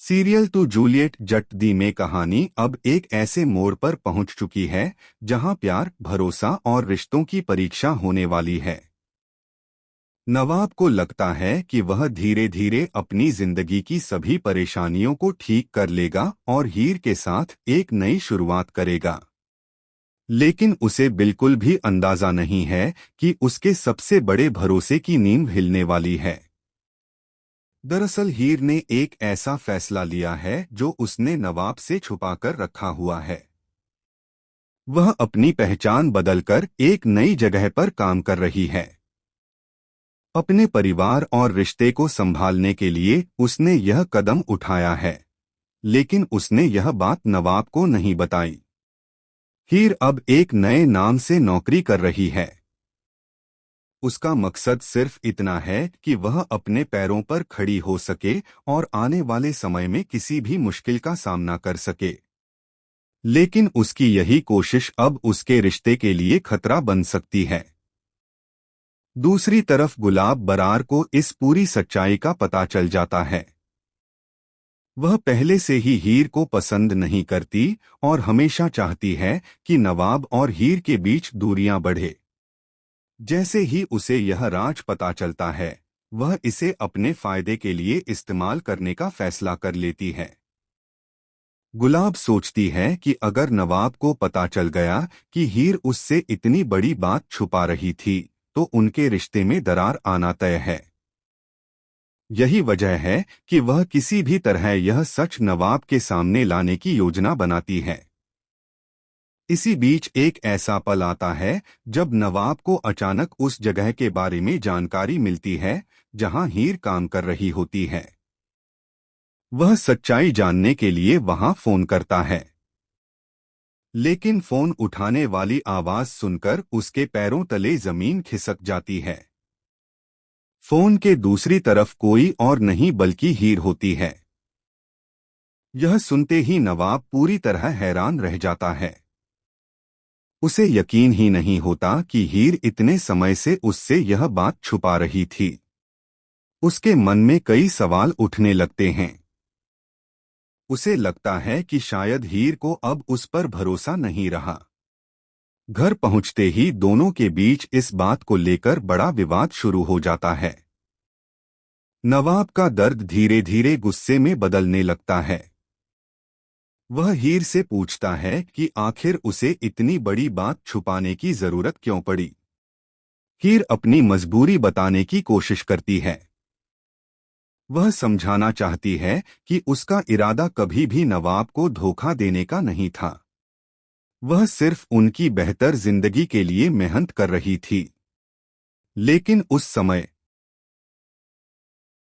Serial to Juliet जट दी में कहानी अब एक ऐसे मोड़ पर पहुंच चुकी है जहां प्यार, भरोसा और रिश्तों की परीक्षा होने वाली है। नवाब को लगता है कि वह धीरे धीरे अपनी जिंदगी की सभी परेशानियों को ठीक कर लेगा और हीर के साथ एक नई शुरुआत करेगा। लेकिन उसे बिल्कुल भी अंदाजा नहीं है कि उसके सबसे बड़े भरोसे की नींव हिलने वाली है। दरअसल हीर ने एक ऐसा फैसला लिया है जो उसने नवाब से छुपाकर रखा हुआ है। वह अपनी पहचान बदलकर एक नई जगह पर काम कर रही है। अपने परिवार और रिश्ते को संभालने के लिए उसने यह कदम उठाया है, लेकिन उसने यह बात नवाब को नहीं बताई। हीर अब एक नए नाम से नौकरी कर रही है। उसका मकसद सिर्फ इतना है कि वह अपने पैरों पर खड़ी हो सके और आने वाले समय में किसी भी मुश्किल का सामना कर सके। लेकिन उसकी यही कोशिश अब उसके रिश्ते के लिए खतरा बन सकती है। दूसरी तरफ गुलाब बरार को इस पूरी सच्चाई का पता चल जाता है। वह पहले से ही हीर को पसंद नहीं करती और हमेशा चाहती है कि नवाब और हीर के बीच दूरियां बढ़े। जैसे ही उसे यह राज पता चलता है, वह इसे अपने फायदे के लिए इस्तेमाल करने का फैसला कर लेती है। गुलाब सोचती है कि अगर नवाब को पता चल गया कि हीर उससे इतनी बड़ी बात छुपा रही थी, तो उनके रिश्ते में दरार आना तय है। यही वजह है कि वह किसी भी तरह यह सच नवाब के सामने लाने की योजना बनाती है। इसी बीच एक ऐसा पल आता है जब नवाब को अचानक उस जगह के बारे में जानकारी मिलती है जहां हीर काम कर रही होती है। वह सच्चाई जानने के लिए वहां फोन करता है, लेकिन फोन उठाने वाली आवाज सुनकर उसके पैरों तले जमीन खिसक जाती है। फोन के दूसरी तरफ कोई और नहीं बल्कि हीर होती है। यह सुनते ही नवाब पूरी तरह हैरान रह जाता है। उसे यकीन ही नहीं होता कि हीर इतने समय से उससे यह बात छुपा रही थी। उसके मन में कई सवाल उठने लगते हैं। उसे लगता है कि शायद हीर को अब उस पर भरोसा नहीं रहा। घर पहुंचते ही दोनों के बीच इस बात को लेकर बड़ा विवाद शुरू हो जाता है। नवाब का दर्द धीरे धीरे गुस्से में बदलने लगता है। वह हीर से पूछता है कि आखिर उसे इतनी बड़ी बात छुपाने की जरूरत क्यों पड़ी। हीर अपनी मजबूरी बताने की कोशिश करती है। वह समझाना चाहती है कि उसका इरादा कभी भी नवाब को धोखा देने का नहीं था। वह सिर्फ उनकी बेहतर जिंदगी के लिए मेहनत कर रही थी। लेकिन उस समय